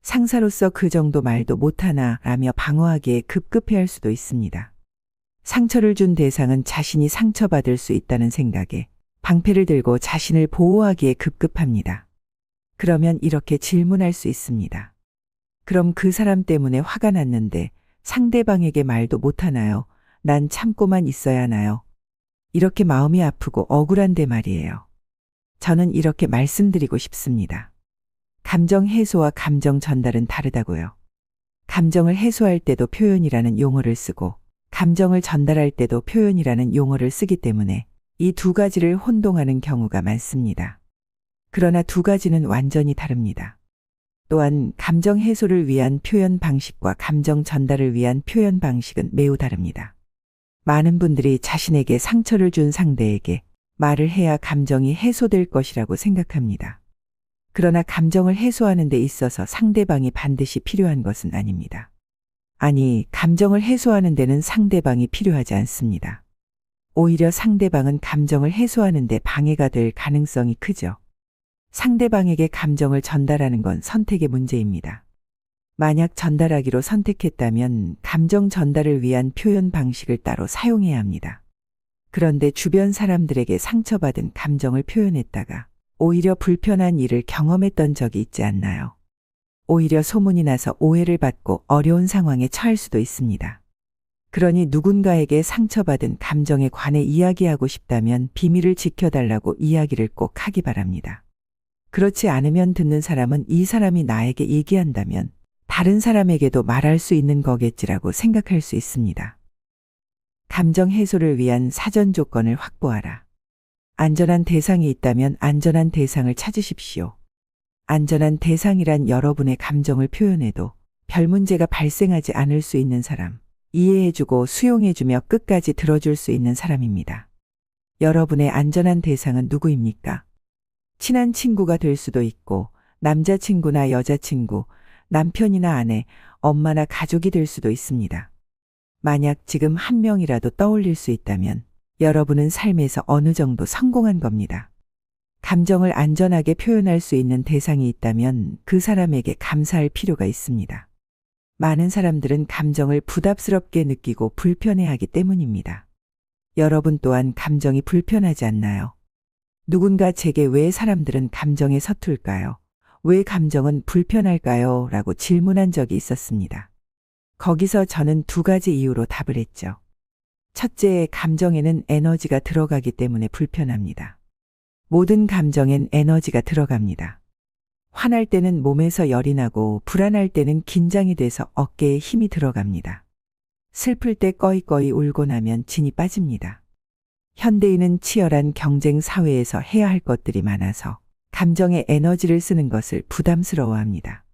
상사로서 그 정도 말도 못하나 라며 방어하기에 급급해할 수도 있습니다. 상처를 준 대상은 자신이 상처받을 수 있다는 생각에 방패를 들고 자신을 보호하기에 급급합니다. 그러면 이렇게 질문할 수 있습니다. 그럼 그 사람 때문에 화가 났는데 상대방에게 말도 못하나요? 난 참고만 있어야 하나요? 이렇게 마음이 아프고 억울한데 말이에요. 저는 이렇게 말씀드리고 싶습니다. 감정 해소와 감정 전달은 다르다고요. 감정을 해소할 때도 표현이라는 용어를 쓰고 감정을 전달할 때도 표현이라는 용어를 쓰기 때문에 이 두 가지를 혼동하는 경우가 많습니다. 그러나 두 가지는 완전히 다릅니다. 또한 감정 해소를 위한 표현 방식과 감정 전달을 위한 표현 방식은 매우 다릅니다. 많은 분들이 자신에게 상처를 준 상대에게 말을 해야 감정이 해소될 것이라고 생각합니다. 그러나 감정을 해소하는 데 있어서 상대방이 반드시 필요한 것은 아닙니다. 아니, 감정을 해소하는 데는 상대방이 필요하지 않습니다. 오히려 상대방은 감정을 해소하는 데 방해가 될 가능성이 크죠. 상대방에게 감정을 전달하는 건 선택의 문제입니다. 만약 전달하기로 선택했다면 감정 전달을 위한 표현 방식을 따로 사용해야 합니다. 그런데 주변 사람들에게 상처받은 감정을 표현했다가 오히려 불편한 일을 경험했던 적이 있지 않나요? 오히려 소문이 나서 오해를 받고 어려운 상황에 처할 수도 있습니다. 그러니 누군가에게 상처받은 감정에 관해 이야기하고 싶다면 비밀을 지켜달라고 이야기를 꼭 하기 바랍니다. 그렇지 않으면 듣는 사람은 이 사람이 나에게 얘기한다면 다른 사람에게도 말할 수 있는 거겠지라고 생각할 수 있습니다. 감정 해소를 위한 사전 조건을 확보하라. 안전한 대상이 있다면 안전한 대상을 찾으십시오. 안전한 대상이란 여러분의 감정을 표현해도 별 문제가 발생하지 않을 수 있는 사람, 이해해주고 수용해주며 끝까지 들어줄 수 있는 사람입니다. 여러분의 안전한 대상은 누구입니까? 친한 친구가 될 수도 있고 남자친구나 여자친구, 남편이나 아내, 엄마나 가족이 될 수도 있습니다. 만약 지금 한 명이라도 떠올릴 수 있다면 여러분은 삶에서 어느 정도 성공한 겁니다. 감정을 안전하게 표현할 수 있는 대상이 있다면 그 사람에게 감사할 필요가 있습니다. 많은 사람들은 감정을 부담스럽게 느끼고 불편해하기 때문입니다. 여러분 또한 감정이 불편하지 않나요? 누군가 제게 왜 사람들은 감정에 서툴까요? 왜 감정은 불편할까요? 라고 질문한 적이 있었습니다. 거기서 저는 두 가지 이유로 답을 했죠. 첫째, 감정에는 에너지가 들어가기 때문에 불편합니다. 모든 감정엔 에너지가 들어갑니다. 화날 때는 몸에서 열이 나고 불안할 때는 긴장이 돼서 어깨에 힘이 들어갑니다. 슬플 때 꺼이꺼이 울고 나면 진이 빠집니다. 현대인은 치열한 경쟁 사회에서 해야 할 것들이 많아서 감정에 에너지를 쓰는 것을 부담스러워합니다.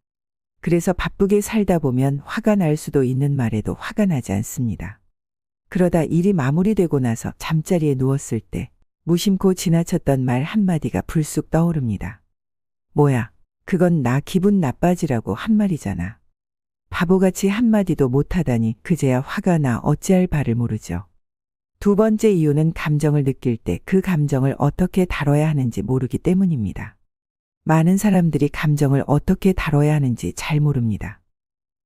그래서 바쁘게 살다 보면 화가 날 수도 있는 말에도 화가 나지 않습니다. 그러다 일이 마무리되고 나서 잠자리에 누웠을 때 무심코 지나쳤던 말 한마디가 불쑥 떠오릅니다. 뭐야, 그건 나 기분 나빠지라고 한 말이잖아. 바보같이 한마디도 못하다니 그제야 화가 나 어찌할 바를 모르죠. 두 번째 이유는 감정을 느낄 때 그 감정을 어떻게 다뤄야 하는지 모르기 때문입니다. 많은 사람들이 감정을 어떻게 다뤄야 하는지 잘 모릅니다.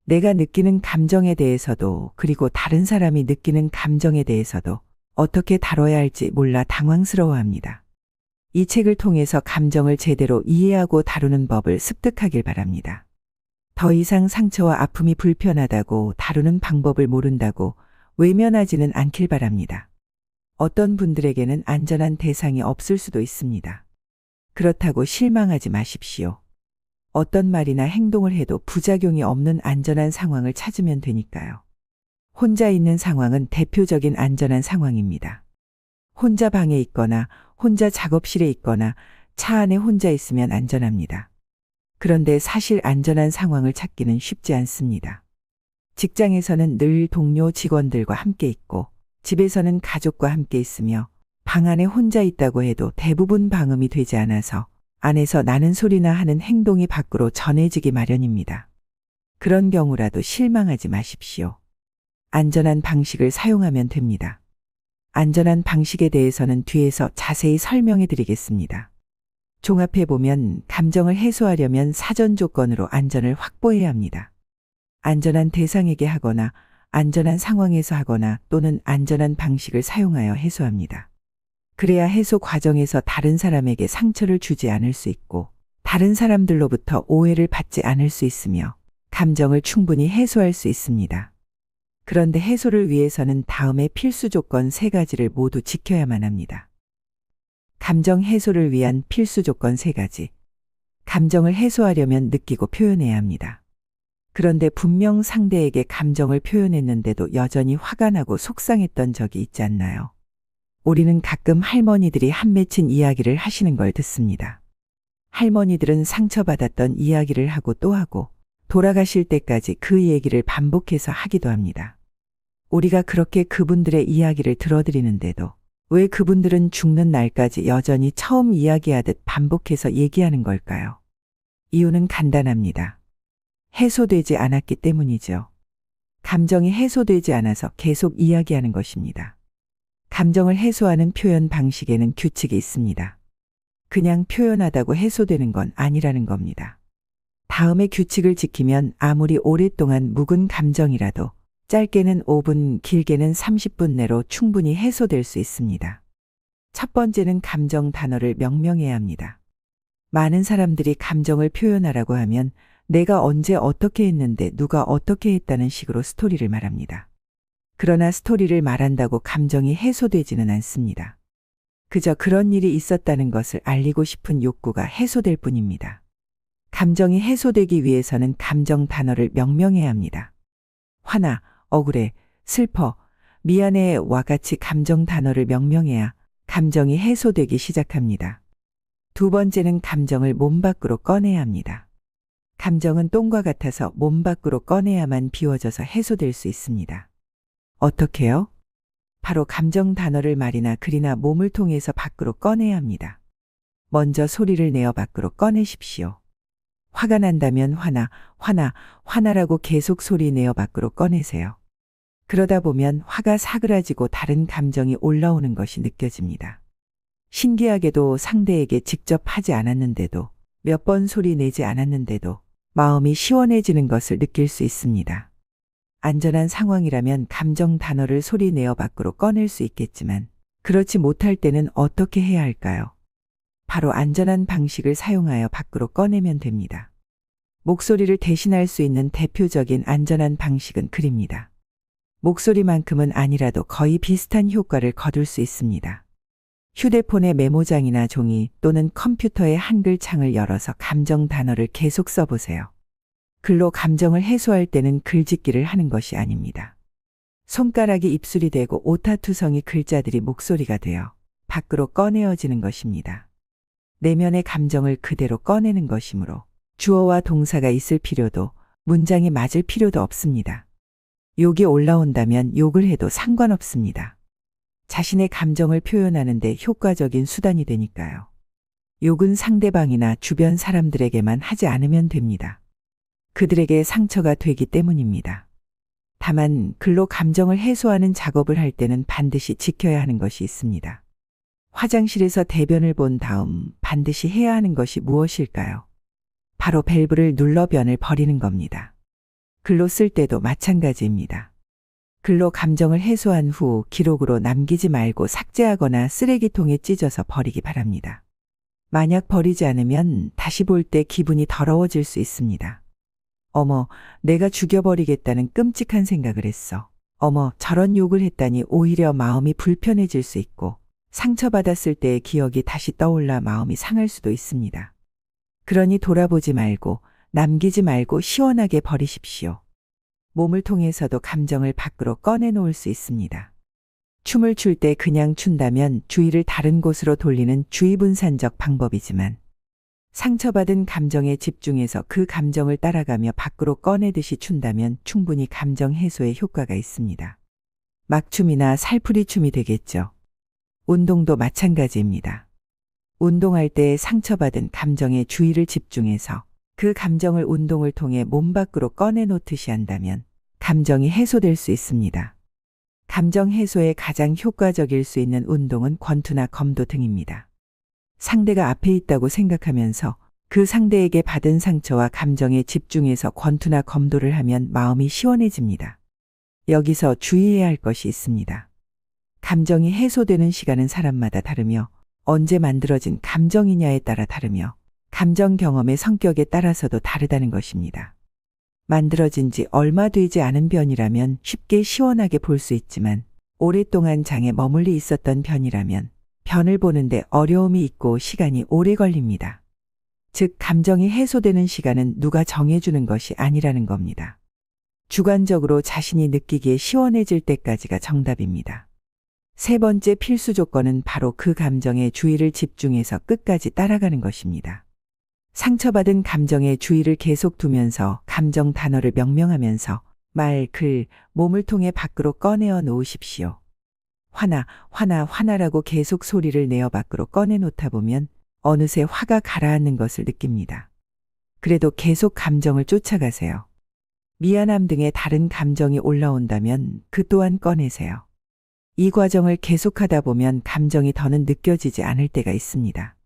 내가 느끼는 감정에 대해서도 그리고 다른 사람이 느끼는 감정에 대해서도 어떻게 다뤄야 할지 몰라 당황스러워합니다. 이 책을 통해서 감정을 제대로 이해하고 다루는 법을 습득하길 바랍니다. 더 이상 상처와 아픔이 불편하다고 다루는 방법을 모른다고 외면하지는 않길 바랍니다. 어떤 분들에게는 안전한 대상이 없을 수도 있습니다. 그렇다고 실망하지 마십시오. 어떤 말이나 행동을 해도 부작용이 없는 안전한 상황을 찾으면 되니까요. 혼자 있는 상황은 대표적인 안전한 상황입니다. 혼자 방에 있거나 혼자 작업실에 있거나 차 안에 혼자 있으면 안전합니다. 그런데 사실 안전한 상황을 찾기는 쉽지 않습니다. 직장에서는 늘 동료 직원들과 함께 있고 집에서는 가족과 함께 있으며 방 안에 혼자 있다고 해도 대부분 방음이 되지 않아서 안에서 나는 소리나 하는 행동이 밖으로 전해지기 마련입니다. 그런 경우라도 실망하지 마십시오. 안전한 방식을 사용하면 됩니다. 안전한 방식에 대해서는 뒤에서 자세히 설명해 드리겠습니다. 종합해 보면 감정을 해소하려면 사전 조건으로 안전을 확보해야 합니다. 안전한 대상에게 하거나 안전한 상황에서 하거나 또는 안전한 방식을 사용하여 해소합니다. 그래야 해소 과정에서 다른 사람에게 상처를 주지 않을 수 있고 다른 사람들로부터 오해를 받지 않을 수 있으며 감정을 충분히 해소할 수 있습니다. 그런데 해소를 위해서는 다음의 필수 조건 3가지를 모두 지켜야만 합니다. 감정 해소를 위한 필수 조건 3가지. 감정을 해소하려면 느끼고 표현해야 합니다. 그런데 분명 상대에게 감정을 표현했는데도 여전히 화가 나고 속상했던 적이 있지 않나요? 우리는 가끔 할머니들이 한 맺힌 이야기를 하시는 걸 듣습니다. 할머니들은 상처받았던 이야기를 하고 또 하고 돌아가실 때까지 그 얘기를 반복해서 하기도 합니다. 우리가 그렇게 그분들의 이야기를 들어드리는데도 왜 그분들은 죽는 날까지 여전히 처음 이야기하듯 반복해서 얘기하는 걸까요? 이유는 간단합니다. 해소되지 않았기 때문이죠. 감정이 해소되지 않아서 계속 이야기하는 것입니다. 감정을 해소하는 표현 방식에는 규칙이 있습니다. 그냥 표현하다고 해소되는 건 아니라는 겁니다. 다음의 규칙을 지키면 아무리 오랫동안 묵은 감정이라도 짧게는 5분, 길게는 30분 내로 충분히 해소될 수 있습니다. 첫 번째는 감정 단어를 명명해야 합니다. 많은 사람들이 감정을 표현하라고 하면 내가 언제 어떻게 했는데 누가 어떻게 했다는 식으로 스토리를 말합니다. 그러나 스토리를 말한다고 감정이 해소되지는 않습니다. 그저 그런 일이 있었다는 것을 알리고 싶은 욕구가 해소될 뿐입니다. 감정이 해소되기 위해서는 감정 단어를 명명해야 합니다. 화나, 억울해, 슬퍼, 미안해와 같이 감정 단어를 명명해야 감정이 해소되기 시작합니다. 두 번째는 감정을 몸 밖으로 꺼내야 합니다. 감정은 똥과 같아서 몸 밖으로 꺼내야만 비워져서 해소될 수 있습니다. 어떻게요? 바로 감정 단어를 말이나 글이나 몸을 통해서 밖으로 꺼내야 합니다. 먼저 소리를 내어 밖으로 꺼내십시오. 화가 난다면 화나라고 계속 소리 내어 밖으로 꺼내세요. 그러다 보면 화가 사그라지고 다른 감정이 올라오는 것이 느껴집니다. 신기하게도 상대에게 직접 하지 않았는데도 몇 번 소리 내지 않았는데도 마음이 시원해지는 것을 느낄 수 있습니다. 안전한 상황이라면 감정 단어를 소리 내어 밖으로 꺼낼 수 있겠지만 그렇지 못할 때는 어떻게 해야 할까요? 바로 안전한 방식을 사용하여 밖으로 꺼내면 됩니다. 목소리를 대신할 수 있는 대표적인 안전한 방식은 글입니다. 목소리만큼은 아니라도 거의 비슷한 효과를 거둘 수 있습니다. 휴대폰의 메모장이나 종이 또는 컴퓨터의 한글 창을 열어서 감정 단어를 계속 써보세요. 글로 감정을 해소할 때는 글짓기를 하는 것이 아닙니다. 손가락이 입술이 되고 오타투성이 글자들이 목소리가 되어 밖으로 꺼내어지는 것입니다. 내면의 감정을 그대로 꺼내는 것이므로 주어와 동사가 있을 필요도 문장이 맞을 필요도 없습니다. 욕이 올라온다면 욕을 해도 상관없습니다. 자신의 감정을 표현하는데 효과적인 수단이 되니까요. 욕은 상대방이나 주변 사람들에게만 하지 않으면 됩니다. 그들에게 상처가 되기 때문입니다. 다만 글로 감정을 해소하는 작업을 할 때는 반드시 지켜야 하는 것이 있습니다. 화장실에서 대변을 본 다음 반드시 해야 하는 것이 무엇일까요? 바로 밸브를 눌러 변을 버리는 겁니다. 글로 쓸 때도 마찬가지입니다. 글로 감정을 해소한 후 기록으로 남기지 말고 삭제하거나 쓰레기통에 찢어서 버리기 바랍니다. 만약 버리지 않으면 다시 볼 때 기분이 더러워질 수 있습니다. 어머, 내가 죽여버리겠다는 끔찍한 생각을 했어. 어머, 저런 욕을 했다니 오히려 마음이 불편해질 수 있고 상처받았을 때의 기억이 다시 떠올라 마음이 상할 수도 있습니다. 그러니 돌아보지 말고 남기지 말고 시원하게 버리십시오. 몸을 통해서도 감정을 밖으로 꺼내놓을 수 있습니다. 춤을 출 때 그냥 춘다면 주의를 다른 곳으로 돌리는 주의분산적 방법이지만 상처받은 감정에 집중해서 그 감정을 따라가며 밖으로 꺼내듯이 춘다면 충분히 감정 해소에 효과가 있습니다. 막춤이나 살풀이춤이 되겠죠. 운동도 마찬가지입니다. 운동할 때 상처받은 감정에 주의를 집중해서 그 감정을 운동을 통해 몸 밖으로 꺼내놓듯이 한다면 감정이 해소될 수 있습니다. 감정 해소에 가장 효과적일 수 있는 운동은 권투나 검도 등입니다. 상대가 앞에 있다고 생각하면서 그 상대에게 받은 상처와 감정에 집중해서 권투나 검도를 하면 마음이 시원해집니다. 여기서 주의해야 할 것이 있습니다. 감정이 해소되는 시간은 사람마다 다르며 언제 만들어진 감정이냐에 따라 다르며 감정 경험의 성격에 따라서도 다르다는 것입니다. 만들어진 지 얼마 되지 않은 변이라면 쉽게 시원하게 볼 수 있지만 오랫동안 장에 머물러 있었던 변이라면 변을 보는데 어려움이 있고 시간이 오래 걸립니다. 즉, 감정이 해소되는 시간은 누가 정해주는 것이 아니라는 겁니다. 주관적으로 자신이 느끼기에 시원해질 때까지가 정답입니다. 세 번째 필수 조건은 바로 그 감정에 주의를 집중해서 끝까지 따라가는 것입니다. 상처받은 감정에 주의를 계속 두면서 감정 단어를 명명하면서 말, 글, 몸을 통해 밖으로 꺼내어 놓으십시오. 화나, 화나, 화나라고 계속 소리를 내어 밖으로 꺼내놓다 보면 어느새 화가 가라앉는 것을 느낍니다. 그래도 계속 감정을 쫓아가세요. 미안함 등의 다른 감정이 올라온다면 그 또한 꺼내세요. 이 과정을 계속하다 보면 감정이 더는 느껴지지 않을 때가 있습니다.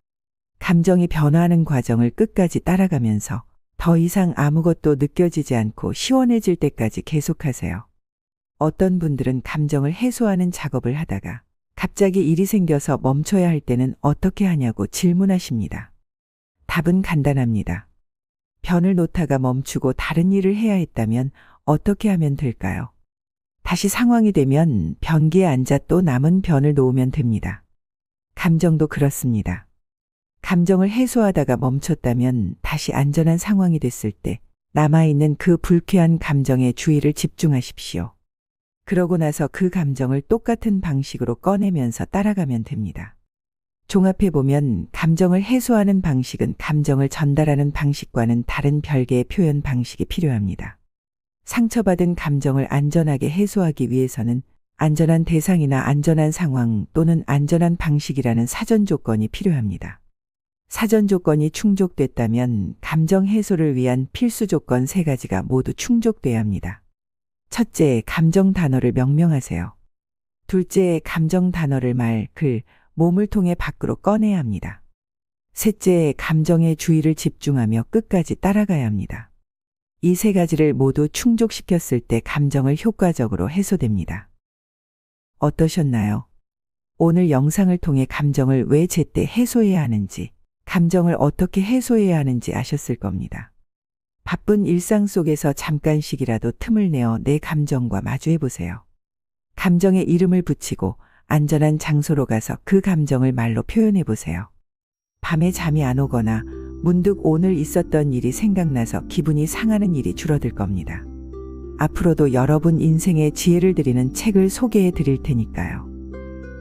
감정이 변화하는 과정을 끝까지 따라가면서 더 이상 아무것도 느껴지지 않고 시원해질 때까지 계속하세요. 어떤 분들은 감정을 해소하는 작업을 하다가 갑자기 일이 생겨서 멈춰야 할 때는 어떻게 하냐고 질문하십니다. 답은 간단합니다. 변을 놓다가 멈추고 다른 일을 해야 했다면 어떻게 하면 될까요? 다시 상황이 되면 변기에 앉아 또 남은 변을 놓으면 됩니다. 감정도 그렇습니다. 감정을 해소하다가 멈췄다면 다시 안전한 상황이 됐을 때 남아있는 그 불쾌한 감정에 주의를 집중하십시오. 그러고 나서 그 감정을 똑같은 방식으로 꺼내면서 따라가면 됩니다. 종합해보면 감정을 해소하는 방식은 감정을 전달하는 방식과는 다른 별개의 표현 방식이 필요합니다. 상처받은 감정을 안전하게 해소하기 위해서는 안전한 대상이나 안전한 상황 또는 안전한 방식이라는 사전 조건이 필요합니다. 사전 조건이 충족됐다면 감정 해소를 위한 필수 조건 3가지가 모두 충족돼야 합니다. 첫째, 감정 단어를 명명하세요. 둘째, 감정 단어를 말, 글, 몸을 통해 밖으로 꺼내야 합니다. 셋째, 감정에 주의를 집중하며 끝까지 따라가야 합니다. 이 3가지를 모두 충족시켰을 때 감정을 효과적으로 해소됩니다. 어떠셨나요? 오늘 영상을 통해 감정을 왜 제때 해소해야 하는지, 감정을 어떻게 해소해야 하는지 아셨을 겁니다. 바쁜 일상 속에서 잠깐씩이라도 틈을 내어 내 감정과 마주해보세요. 감정에 이름을 붙이고 안전한 장소로 가서 그 감정을 말로 표현해보세요. 밤에 잠이 안 오거나 문득 오늘 있었던 일이 생각나서 기분이 상하는 일이 줄어들 겁니다. 앞으로도 여러분 인생에 지혜를 드리는 책을 소개해 드릴 테니까요.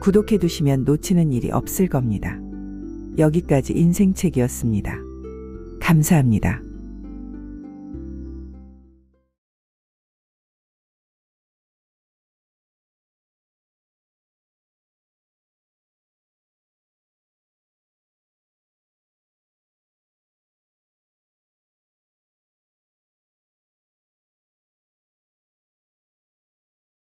구독해 두시면 놓치는 일이 없을 겁니다. 여기까지 인생책이었습니다. 감사합니다.